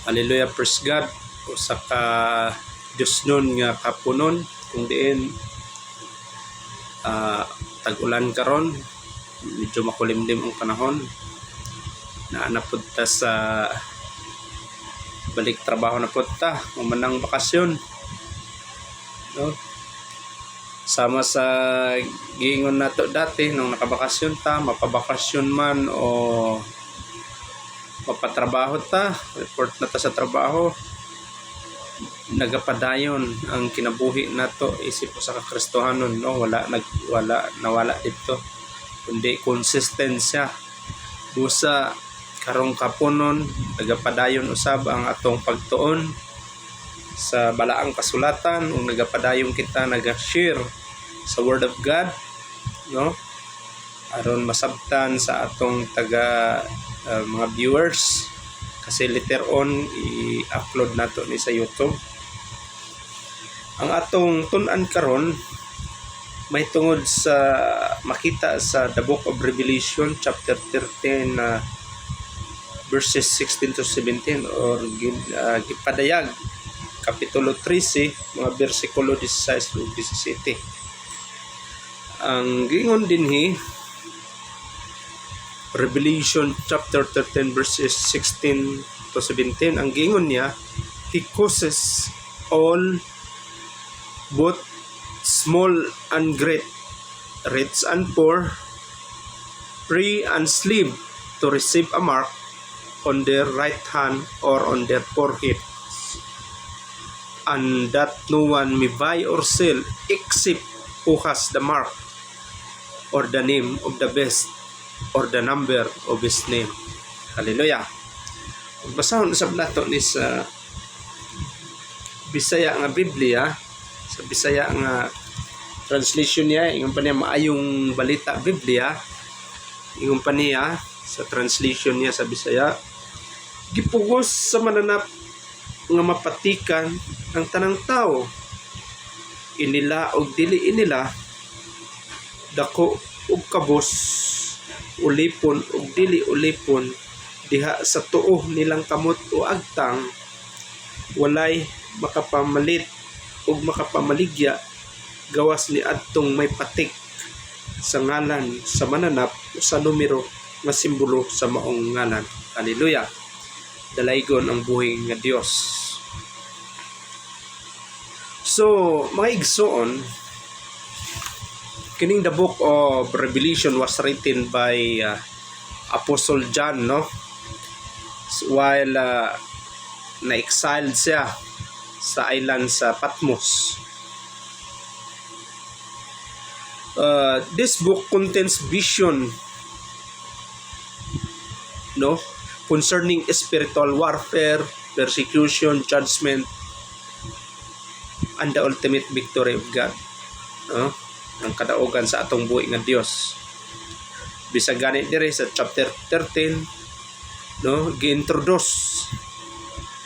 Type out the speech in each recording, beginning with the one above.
Hallelujah, praise God. Usa ka Diyos nun nga kapunon kung diin tag-ulan karon, medyo makulimlim ang panahon. Naanapod ta sa balik trabaho na pod ta, mamanang bakasyon. No? Sama sa giingon nato dati nung nakabakasyon ta, mapabakasyon man o mapatrabaho ta, report na ta sa trabaho, nagapadayon ang kinabuhi nato isip sa kakristohanon, no? Nawala dito, kundi konsistensya busa karong kapunon, nagapadayon usab ang atong pagtuon sa balaang kasulatan, ug nagapadayon kita naga-share sa Word of God, no? Aron masabtan sa atong mga viewers, kasi later on i-upload nato ni sa YouTube. Ang atong tun-an karon may tungod sa makita sa The Book of Revelation chapter 13 verses 16 to 17, or gipadayag kapitulo 13 mga bersikulo 16 to 17. Ang giingon dinhi Revelation chapter 13 verses 16 to 17, ang giingon niya, He causes all, both small and great, rich and poor, free and slave, to receive a mark on their right hand or on their forehead, and that no one may buy or sell except who has the mark or the name of the beast or the number of his name. Hallelujah. Basahon sa nato ni sa Bisaya nga Biblia, sa Bisaya nga translation niya, ingon pa niya maayong balita Biblia, ingon pa niya sa translation niya sa Bisaya, gipugos sa mananap nga mapatikan ang tanang tao, inila og dili inila, dako ug kabos, ulipon ug dili ulipon, diha sa tuo nilang kamot o agtang, walay makapamalit ug makapamaligya gawas ni adtong may patik sa ngalan sa mananap o sa numero nga simbolo sa maong ngalan. Hallelujah. Dalaygon ang buhay nga Dios. So, mga igsoon, kining the book of Revelation was written by Apostle John, no? While na-exiled siya sa island sa Patmos. This book contains vision, no, concerning spiritual warfare, persecution, judgment, and the ultimate victory of God, no? Ang kadaugan sa atong buhi nga Dios. Bisag ganit dire sa chapter 13, no, gi-introduce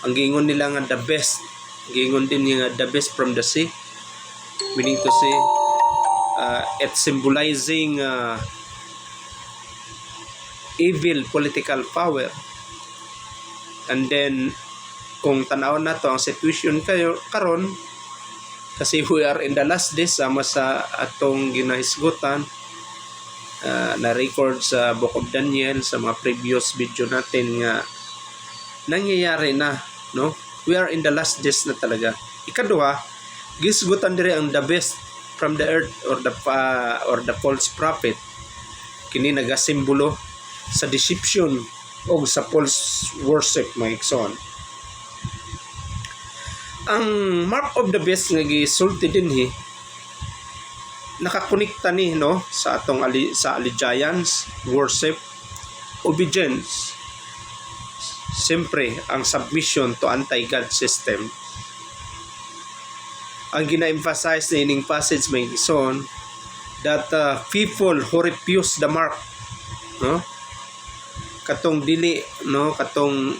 ang giingon nila nga the best, giingon din nga the best from the sea, meaning to say it symbolizing evil political power. And then kung tanawon nato ang situation kayo karon, kasi we are in the last days, sama sa atong ginahisgutan na record sa Book of Daniel, sa mga previous video natin nga nangyayari na, no? We are in the last days na talaga. Ikaduha, gisgutan dire ang the best from the earth, or the false prophet. Kini nagasimbolo sa deception o sa false worship, mga igsoon. Ang mark of the beast nga gisulti dinhi, nakakonekta ni, no, sa atong sa allegiance, worship, obedience, siyempre ang submission to anti-God system. Ang gina-emphasize na ining passage, may gison, that people who refuse the mark, no, katong dili, no, katong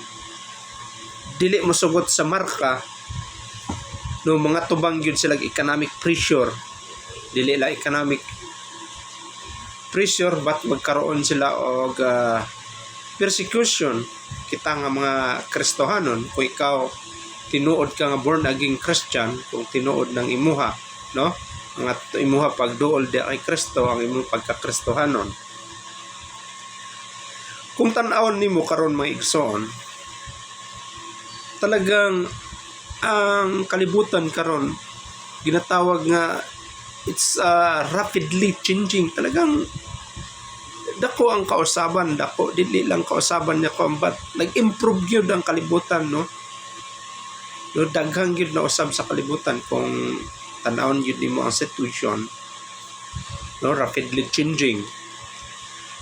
dili mosugot sa marka, no, mga tubang yun sila economic pressure, dili la economic pressure, but magkaroon sila og persecution kita nga mga Kristohanon, kung ikaw tinuod ka nga born again Christian, kung tinuod ng imuha, no? Ang imuha pagduol di kay Kristo, ang imong pagka-Kristohanon. Kung tan-awon nimo karon mga igsoon, talagang ang kalibutan karon ginatawag nga it's rapidly changing. Talagang dako ang kausaban, dako dili lang kausaban niya but nag-improve gyud ang kalibutan, no? No, daghang gyud na usab sa kalibutan kung tan-awon gyud nimo ang situation, no? Rapidly changing.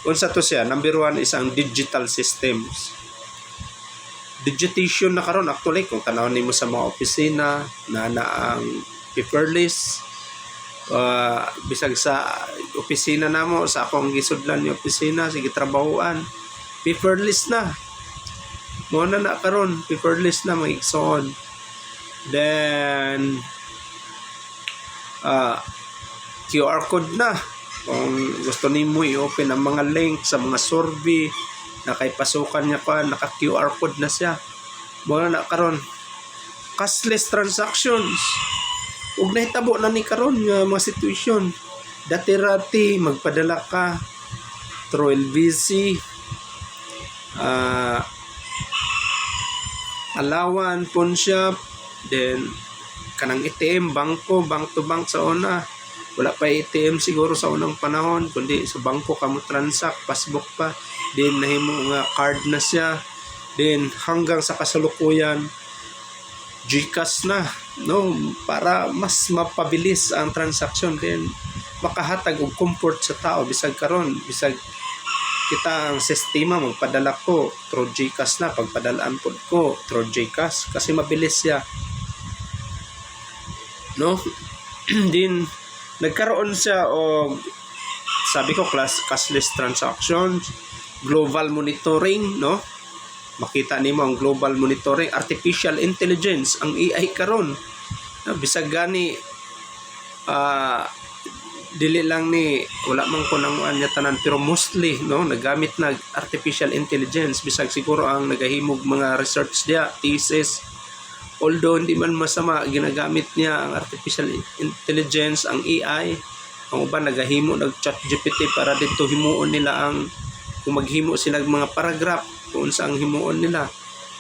Unsa to siya? Number 1 is ang digital systems. Digitation na karon actually kung tan-awon nimo sa mga opisina na ang paperless. Bisag sa opisina namo, sa akong gisudlan ni opisina, sige trabahoan, paperless na. Mo na karon, paperless na mga igsoon. Then QR code na. Kung gusto nimo i-open ang mga link sa mga survey na kay pasukan niya pa, naka QR code na siya. Mo na karon, cashless transactions. Ug nahitabo na ni karon nga mga situation. Dati-rati magpadala ka through LVC, alawan, pawn shop, then kanang ATM, bangko, bank to bank sa una. Wala pa ATM siguro sa unang panahon, kundi sa bangko ka mo transact, passbook pa. Then nahimo nga card na siya. Then hanggang sa kasalukuyan, GCash na, no, para mas mapabilis ang transaction, then makahatag og comfort sa tao. Bisag karon, bisag kita ang sistema, magpadala ko through GCash na, pagpadalaan po ko through GCash kasi mabilis siya, no? Din nagkaroon siya og sabi ko cashless transactions, global monitoring, no? Makita nimo ang global monitoring, artificial intelligence, ang AI karon. Bisag gani dili lang ni wala man ko nang anya tanan, pero mostly, no, nagamit na artificial intelligence. Bisag siguro ang nagahimog mga research dia, thesis, although hindi man masama, ginagamit niya ang artificial intelligence, ang AI. Ang uban nagahimo nag-chat GPT para dito himuon nila ang, kung maghimo sila ng mga paragraph kung saan himuon nila.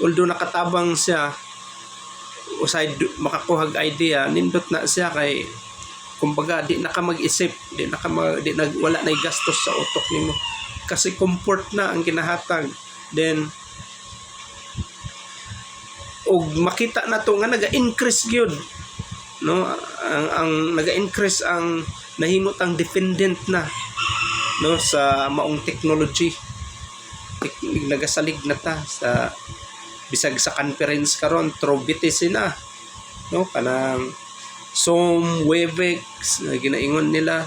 Although nakatabang siya, usay makakuhag idea, nindot na siya kay kumbaga di na ka mag-isip, wala na gastos sa utok nimo kasi comfort na ang kinahatag. Then og makita na to nga naga-increase gyud, no, ang naga-increase ang nahimot ang dependent na, no, sa maong technology. Nagasalig na ta sa bisag sa conference karon through BTC na, no, kanang Zoom, Webex na ginaingon nila,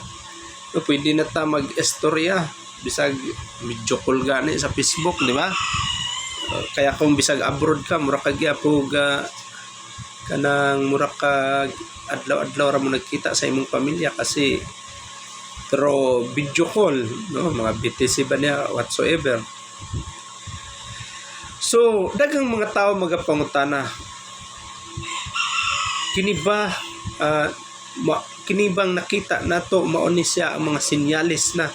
no, pwede na ta mag-istorya bisag video call gani sa Facebook, di ba? Kaya kung bisag abroad ka, mura ka gyapon kanang mura ka adlaw-adlaw ra mo nagkita sa imong pamilya kasi through video call, no, mga BTC ba niya whatsoever. So daghang mga tao magapangutana, kini ba kinibang nakita nato mao ni siya ang mga sinyalis na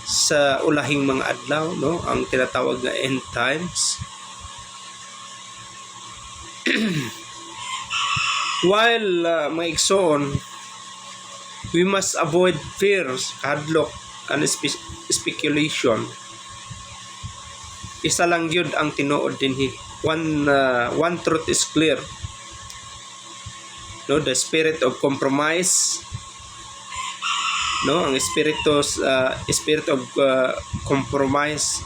sa ulahing mga adlaw, no, ang tinatawag na end times. While mga igsoon, we must avoid fears, hadlock, and speculation. Isa lang yun ang tinuod dinhi. One truth is clear, no, the spirit of compromise, no, ang spirit of compromise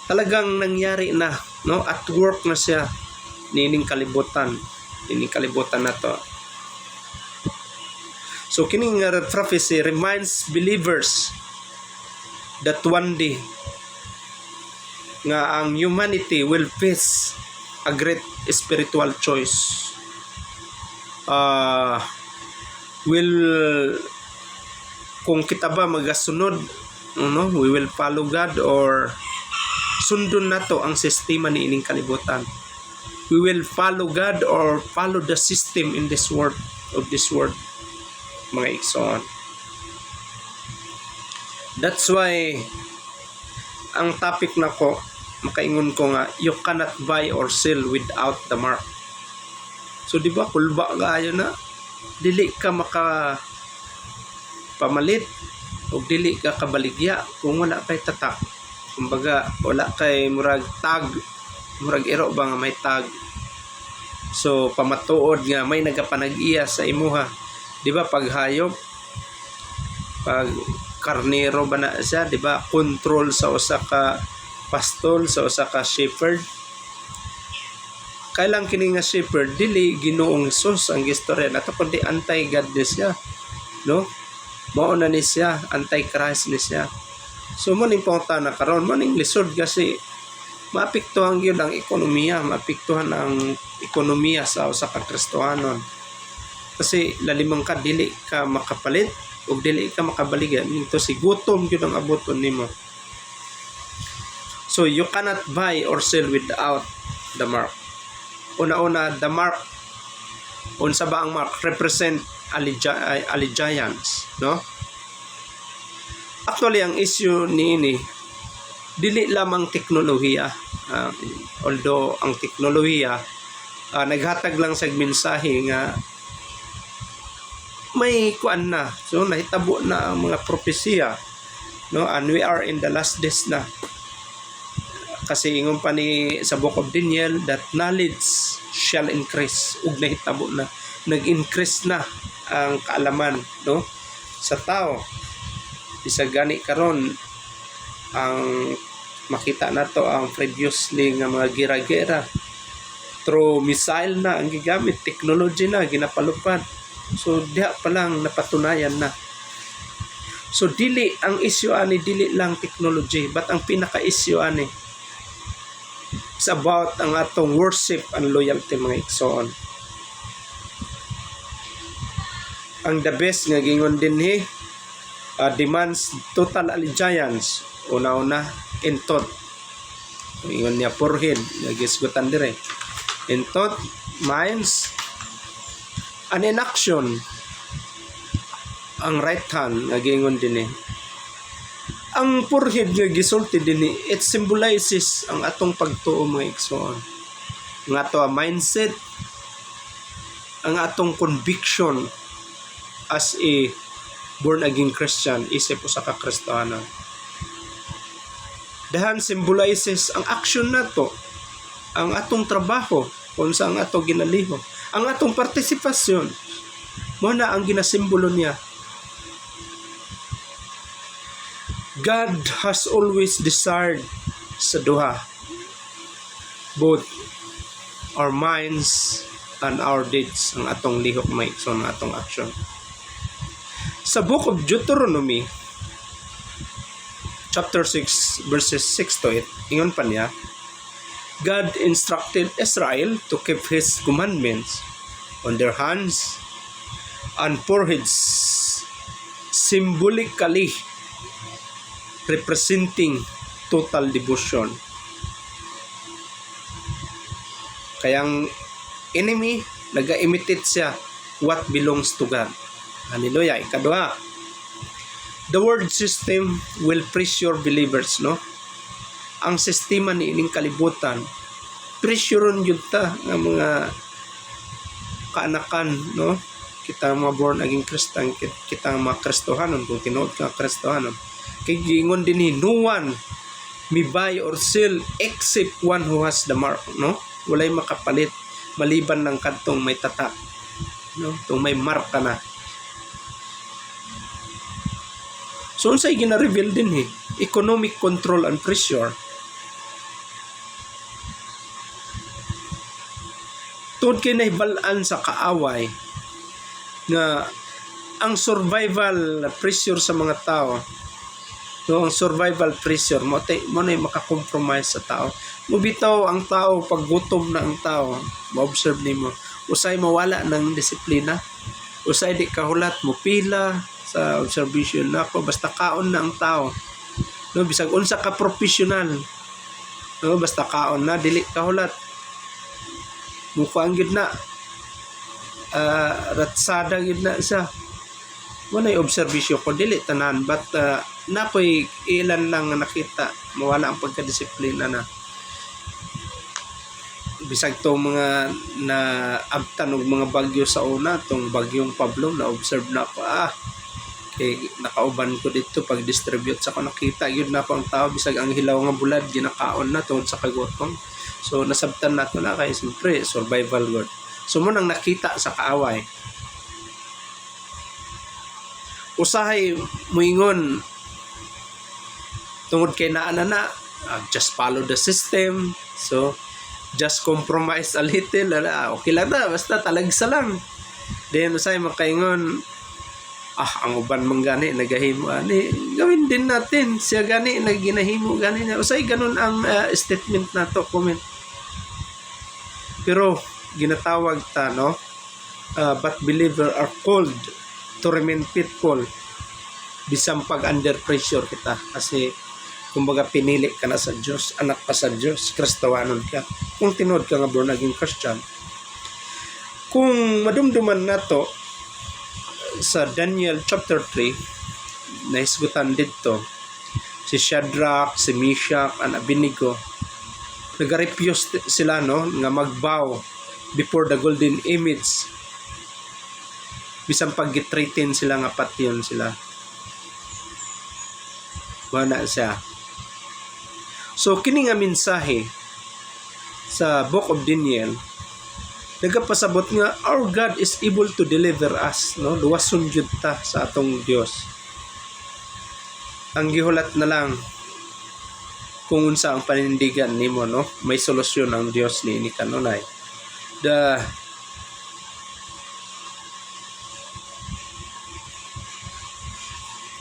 talagang nangyari na, no, at work na siya nining kalibutan na to. So kining prophecy reminds believers that one day nga ang humanity will face a great spiritual choice. Kung kita ba magasunod, no, we will follow God or sundon nato ang sistema ni ining kalibutan. We will follow God or follow the system in this world, mga igsoon. That's why ang topic nako makaingon ko nga, you cannot buy or sell without the mark. So di ba kulba kaayo na dili ka maka pamalit o dili ka kabaligya kung wala kay tatak. Kumbaga wala kay murag tag, murag iro ba nga may tag. So pamatuod nga may nagapanag-iya sa imuha. Di ba pag hayop, pag karnero ba na siya, di ba? Control sa usa ka pastol, sa usa ka shepherd. Kailang kini nga shepherd dili Ginoong Hesus ang gistorya nato kundi anti-God ni siya, no? Mao na ni siya, anti-Christ ni siya. So mo ning pangutana karon, mo ning lisod kasi maapektuhan gyud ang ekonomiya, maapektuhan ang ekonomiya sa usa ka Kristohanon. Kasi lalimang ka dili ka makapalit ug dili ka makabaligyan nito si gutom gyud ang abuton nimo. So you cannot buy or sell without the mark. Una-una, the mark, unsa ba ang mark? Represent allegiance, no? Actually ang issue niini dili lamang teknolohiya, although ang teknolohiya naghatag lang sa mensahe nga may kuan na, so nahitabo na ang mga propesya, no? And we are in the last days na, kasi ingon pa ni sa Book of Daniel that knowledge shall increase, ug nahitabo na nag-increase na ang kaalaman, no, sa tao. Isa gani karon ang makita nato ang previously nga mga gira-gira through missile na ang gigamit, technology na ginapalupad. So diha pa lang napatunayan na. So dili ang issue ani dili lang technology, but ang pinaka-issue ani is about ang atong worship and loyalty, mga igsoon. Ang the best nga gingon dinhi demands total allegiance. Una-una in thought. Ingon niya forehead, nagisgutan dire. In thought, minds, and in action, ang right hand nga gingon dinhi. Ang forehead nga gisulti dinhi, it symbolizes ang atong pagtuo, mga igsoon. Ang atong mindset, ang atong conviction as a born again Christian, isip usa ka Kristohanon. Dahan symbolizes ang action nato, ang atong trabaho, kung sa ang atong ginaliho, ang atong partisipasyon, mo na ang ginasimbolo niya. God has always desired sa duha, both our minds and our deeds, ang atong lihok, may igsoon, ang atong action. Sa Book of Deuteronomy, chapter 6, verses 6 to 8, ingon pa niya, God instructed Israel to keep His commandments on their hands and foreheads, symbolically representing total devotion. Kayang enemy, nag-imitate siya what belongs to God. Hallelujah. Ikaduha, the world system will pressure believers, no? Ang sistema ni ining kalibutan, pressureon yun ta ng mga kaanakan, no? Kita mga born again Christian, kita mga Kristohanon, kung tinuod ka Kristohanon. Kay gingon din no one may buy or sell except one who has the mark, no? Walay makapalit maliban ng kadtong may tatak, no? Tong may mark ka na. So unsay gina-reveal din economic control and pressure. Tungod kay nahibalaan sa kaaway nga ang survival pressure sa mga tao, no, ang survival pressure mo na makakompromise sa tao. Mubitaw ang tao pag gutom na ang tao, ma-observe nimo, usay mawala ng disiplina, usay di kahulat mo pila sa observation na ako, basta kaon na ang tao, no, bisag unsa ka professional, no, basta kaon na dili kahulat mukhang gid na ratsada gid na siya. Walay obserbisyon ko dili tanan, but nakoy ilan lang nga nakita mawala ang pagkadisiplina na bisag to mga na abtan og mga bagyo sa una, tong bagyong Pablo na observe na ko kay nakauban ko dito pag distribute sa ko nakita gyud na ko ang tao bisag ang hilaw nga bulad ginakaon na tungod sa kagutom. So nasabtan nato na kay siyempre survival god. So mo nang nakita sa kaaway. Usahay moingon tungod kay naa na just follow the system. So just compromise a little, okay lang na, basta talagsa lang. Then usahay makaingon ang uban man gani nagahimo ani gawin din natin siya gani naginahimo gani na usay ganun ang statement nato comment. Pero ginatawag ta no, but believer are called to remain faithful bisan pag under pressure kita, kasi kumbaga pinili ka na sa Diyos, anak ka sa Diyos, Kristohanon ka, kung tinod ka nga born again Christian. Kung madumduman nato sa Daniel chapter 3 nahisgutan dito si Shadrach, si Meshach, and Abednego nagarefuse sila no nga magbow before the golden image bisan pag gitreaten sila nga patyon sila wala siya. So kini nga mensahe sa Book of Daniel nagapasabot nga our God is able to deliver us, no, luwason jud ta sa atong Dios. Ang gihulat na lang kung unsa ang panindigan nimo, no, may solusyon ang Dios ni kanunay.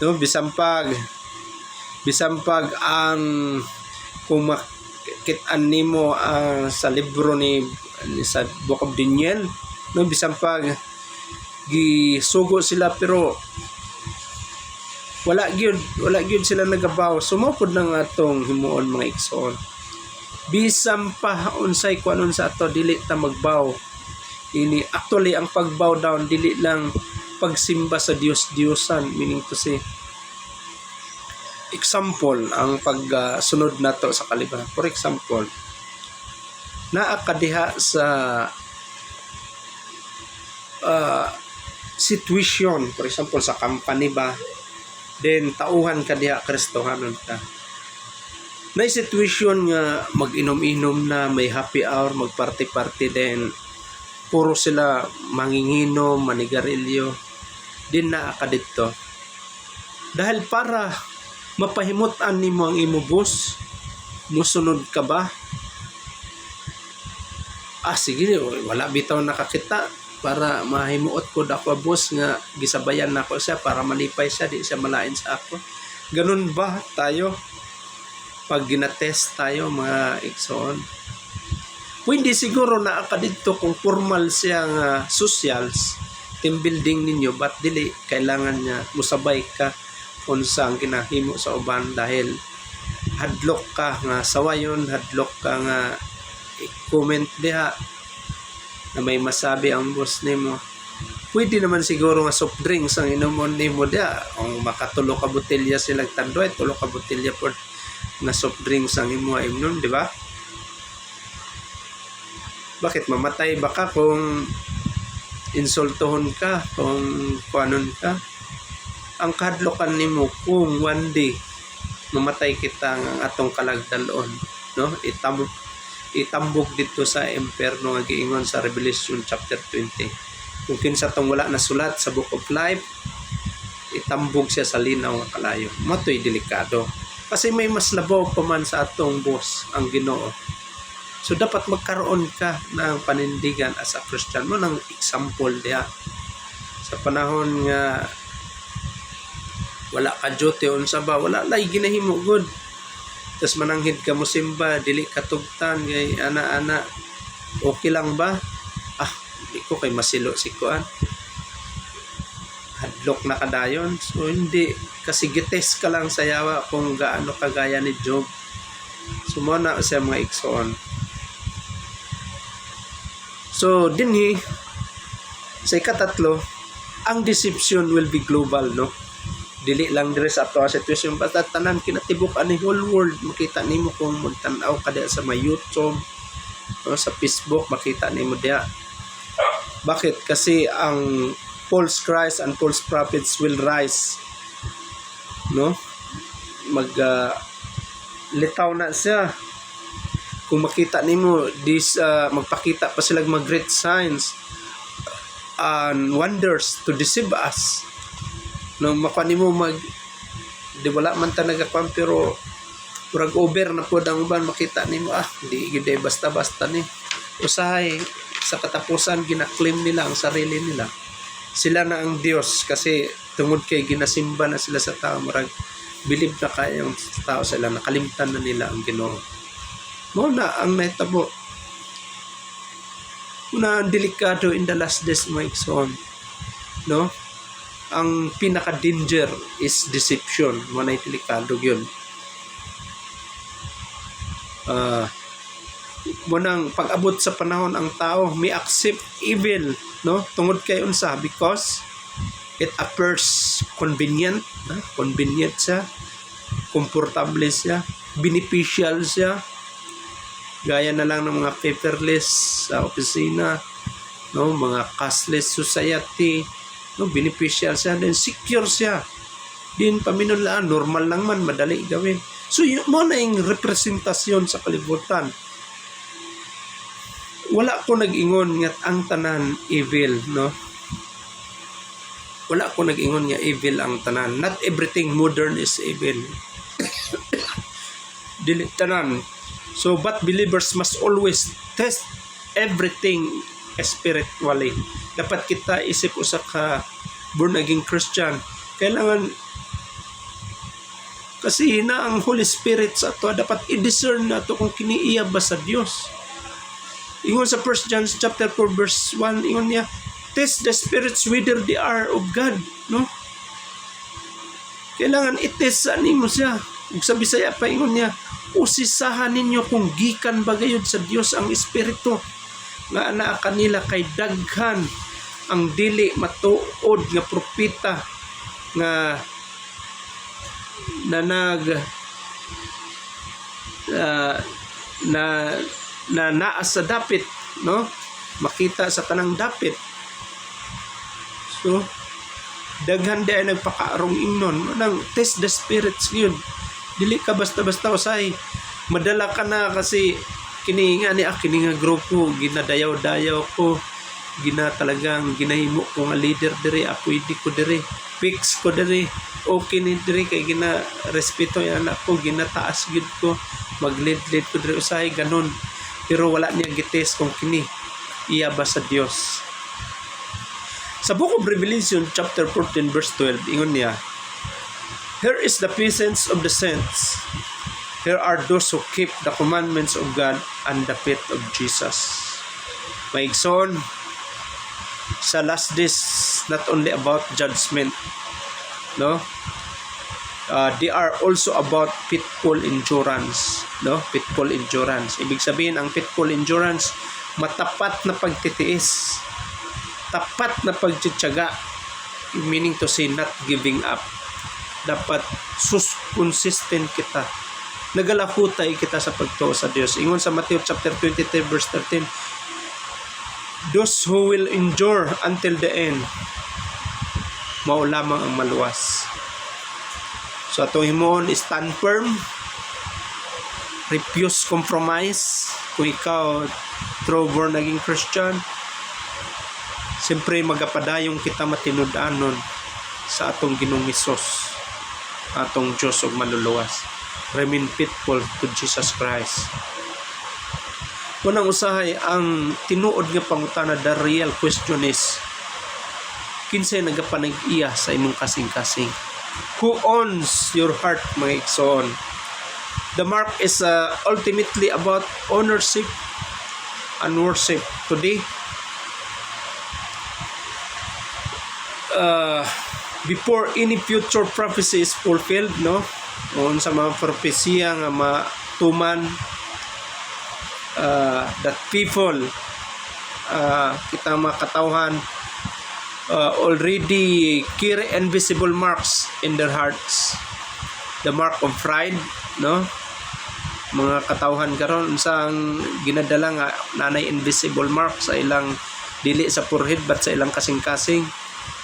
No, bisan pag ang kung makit-an nimo sa libro ni sa Book of Daniel, no, bisan pag gisugo sila pero wala gyud sila nagabaw, sumupod lang atong himuon mga igsoon. Bisan pa unsay kuanon sa ato dili ta magbaw. Ini actually ang pagbow down dili lang pagsimba sa Dios-Diosan, meaning to say example ang pagsunod nato sa kalibutan. For example, naa kadiha sa situation, for example sa company ba, then tauhan ka diha Kristohanon ka. May situation nga mag-inom-inom na, may happy hour, mag-party-party, then puro sila manginginom, manigarilyo, din naa ka dito. Dahil para mapahimutan nimo ang imo boss, musunod ka ba? Sige, wala bitaw nakakita para mahimuot ko dako boss nga gisabayan nako siya para malipay siya, di siya malain sa ako. Ganun ba tayo pag ginatest tayo mga igsoon? Pwede siguro naa ka dito kung formal siya nga socials, team building ninyo, but dili kailangan niya musabay ka kung saan kinahimo sa uban dahil hadlok ka nga sawayon, hadlok ka nga i-comment diha na may masabi ang boss nimo. Pwede naman siguro nga soft drinks ang inomon nimo diha, kung makatulo ka botelya sila tandoy, tulo ka botelya pod na soft drinks ang imo imnon, di ba? Bakit mamatay baka kung insultohon ka, kung kuanon ka? Ang kadlokan nimo kung one day mamatay kita ng atong kalagdalon, no, itambog dito sa imperno nga giingon sa Revelation chapter 20. Kung kinsa tong wala na sulat sa Book of Life, itambog siya sa linaw nga kalayo. Matoy delikado kasi may mas labaw pa man sa atong boss ang Ginoo. So dapat magkaroon ka ng panindigan as a Christian mo ng example diha sa panahon nga wala ka duty unsa ba, wala lay ginahimo good, tas mananghid ka mo simba, dili ka tugtan kay ana-ana, okay lang ba? Di ko kay masilo si kuan, hadlok na kadayon. So hindi, kasi gites ka lang sa yawa kung gaano kagaya ni Job. Sumana siya mga igsoon. So dinhi sa ikatatlo, ang deception will be global, no? Dili lang dire sa ato situation, basta tanan kinatibuk-an ni whole world. Makita nimo kung magtan-aw ka diha sa may YouTube, no, sa Facebook, makita nimo diha. Bakit? Kasi ang false Christ and false prophets will rise, no? Litaw na siya. Kung makita nimo magpakita pa sila mag great signs and wonders to deceive us. No, makuha nimo di wala man ta nagakwan, pero murag over na po ang uban, makita nimo di gid basta-basta ni. Usahay sa katapusan gina-claim nila ang sarili nila. Sila na ang Dios kasi tungod kay ginasimba na sila sa tao, murag believe na kayang tao sila, nakalimtan na nila ang Ginoo. Mo na ang naitabo. Una ang delikado in the last days, my son. No? Ang pinaka-danger is deception. Mo na delikado yun. Mo nang pag-abot sa panahon ang tao may accept evil, no? Tungod kay unsa, because it appears convenient, convenient siya, komportable siya, beneficial siya. Gaya na lang ng mga paperless sa opisina, no, mga cashless society, no, beneficial siya, then secure siya. Din paminulaan, normal lang man, madali gawin. So yun mo na yung representasyon sa kalibutan. Wala ko nag-ingon nga ang tanan evil, no? Wala ko nag-ingon nga evil ang tanan. Not everything modern is evil. Dili tanan. So, but believers must always test everything spiritually. Dapat kita isip usa ka born again Christian. Kailangan kasi na ang Holy Spirit sa ato, dapat i-discern nato kung kiniiya ba sa Dios. Ingon sa 1 John chapter 4 verse 1, ingon niya, test the spirits whether they are of God, no? Kailangan i-test sa nimo siya. Ug sa Bisaya pa ingon niya, usisahan ninyo kung gikan ba gayud sa Dios ang espiritu, nga anaa kanila kay daghan ang dili matuod nga propeta nga naa sa dapit, no? Makita sa kanang dapit. So daghan di ay nagpakaarong ingnon nang test the spirits yun. Dili ka basta-basta usay. Madala ka na kasi kini nga grupo ginadayaw-dayaw ko, talagang ginahimo ko nga leader diri, apwede ko diri, fix ko diri, okay ni diri kay respeto yan anak ko, ginataas gid ko, mag-lead ko diri, usay ganon. Pero wala niya gites kung kini iya ba sa Dios. Sa Book of Revelation chapter 14 verse 12 ingon niya, here is the presence of the saints. Here are those who keep the commandments of God and the faith of Jesus. My son, sa last days, not only about judgment, no? They are also about faithful endurance, no? Faithful endurance. Ibig sabihin, ang faithful endurance, matapat na pagtitiis, tapat na pagtitiyaga, meaning to say, not giving up. Dapat consistent kita. Nagalakutay kita sa pagtuo sa Dios. Ingon sa Matthew chapter 23 verse 13, those who will endure until the end, mao lamang ang maluwas. So atong himuon, stand firm, refuse compromise. Kung ikaw true born again Christian, siyempre magapadayong kita matinud-anon sa atong Ginoong Hesus, atong Diyos og manluluwas. Remain faithful to Jesus Christ. Unang usahay, ang tinuod nga pangutana, the real question is, kinsay nagapanag-iya sa imong kasing-kasing? Who owns your heart, mga igsoon? The mark is ultimately about ownership and worship. Today, before any future prophecy is fulfilled, no? On sa mga propesya nga tuman that people kita mga katawhan already carry invisible marks in their hearts, the mark of pride, no? Mga katawhan karon unsang ginadala nga nanay invisible mark sa ilang dili sa forehead but sa ilang kasing-kasing,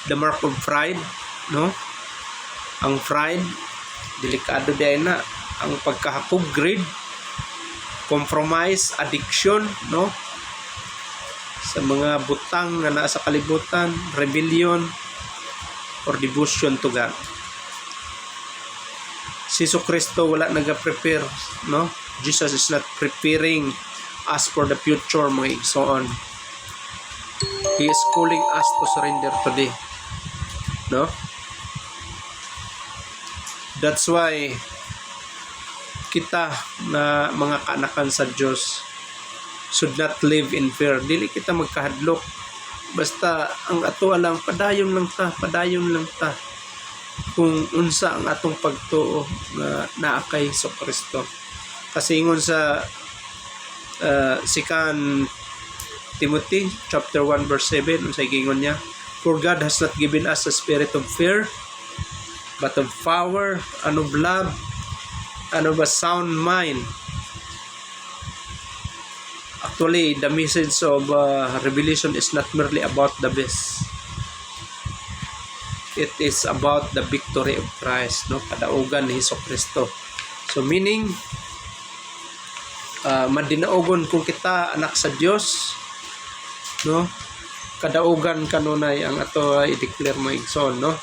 the mark of pride, no? Ang pride delikado din na, ang pagkahapog, greed, compromise, addiction, no? Sa mga butang na nasa kalibutan, rebellion or devotion to God. Si Kristo wala naga-prepare, no? Jesus is not preparing us for the future, mga igsoon. He is calling us to surrender today, no? That's why kita na mga kaanakan sa Diyos should not live in fear. Dili kita magkahadlok. Basta ang ato lang, padayon lang ta. Kung unsa ang atong pagtuo na naakay sa Kristo. Kasi ingon sa 2 Timothy chapter 1 verse 7, unsay gingon niya, for God has not given us a spirit of fear, but of power and of love and of a sound mind. Actually, the message of Revelation is not merely about the best. It is about the victory of Christ, no? Kadaugan ni Kristo. So meaning, madinaogon kung kita anak sa Dios, no? Kadaugan kanunay ang ato i-declare mo igsoon, no?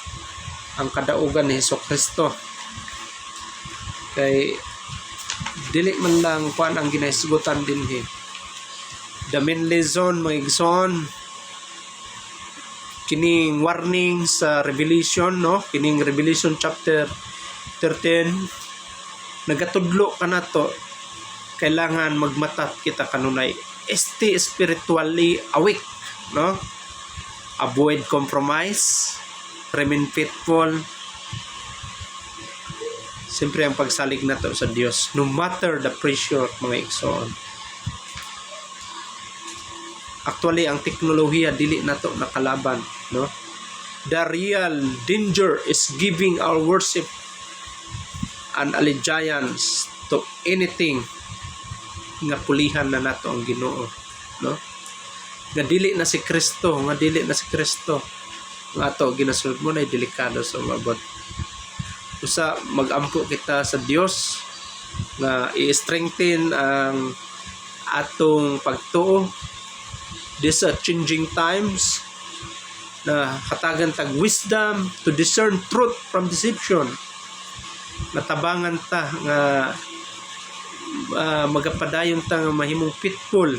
Ang kadaugan ni Kristo. Kay dili man lang kuan ang ginahisgutan dinhi. The main lesson mo igsoon, kining warning sa Revelation, no? Kining Revelation chapter 13, nagatudlo ka na to, kailangan magmatat kita kanunay. Stay spiritually awake, no? Avoid compromise, remain faithful. Siyempre ang pagsalig na to sa Dios, no matter the pressure, mga igsoon. Actually, ang teknolohiya dili na to nakalaban, no? The real danger is giving our worship and allegiance to anything nga pulihan na nato ang Ginoo, no? Nga dili na si Kristo, nga ato ginasulod mo na delikado sa mabot. Usa magampo kita sa Dios nga i-strengthen ang atong pagtuo these changing times, na katagan tag wisdom to discern truth from deception. Natabangan ta nga magapadayon ta nga mahimong faithful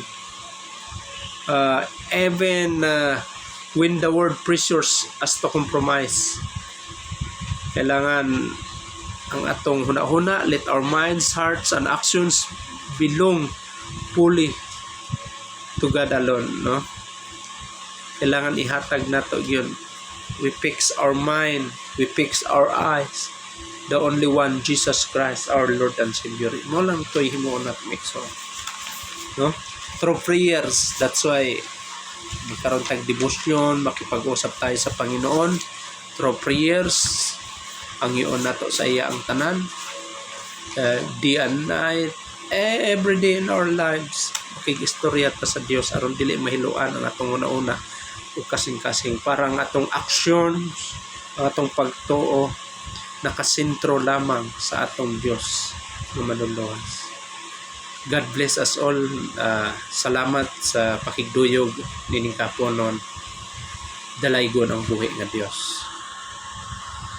even when the world pressures us to compromise. Kailangan ang atong huna-huna, let our minds, hearts, and actions belong fully to God alone, no? Kailangan ihatag nato yun. We fix our mind, we fix our eyes, the only one, Jesus Christ, our Lord and Savior. Mo lang ito'y himuon natin mixo, no? Through prayers, that's why magkaroon tayong devotion, makipag-usap tayo sa Panginoon. Through prayers, ang iyon nato sa iya ang tanan, day and night, every day in our lives. Istorya ta sa Dios aron dili mahiluan ang atong una-una ug kasing-kasing, parang atong actions, ang atong pagtuo nakasentro lamang sa atong Dios nga manuluwas. God bless us all. Salamat sa pakigduyog nining kaponon. Dalaygon ang buhi nga Dios.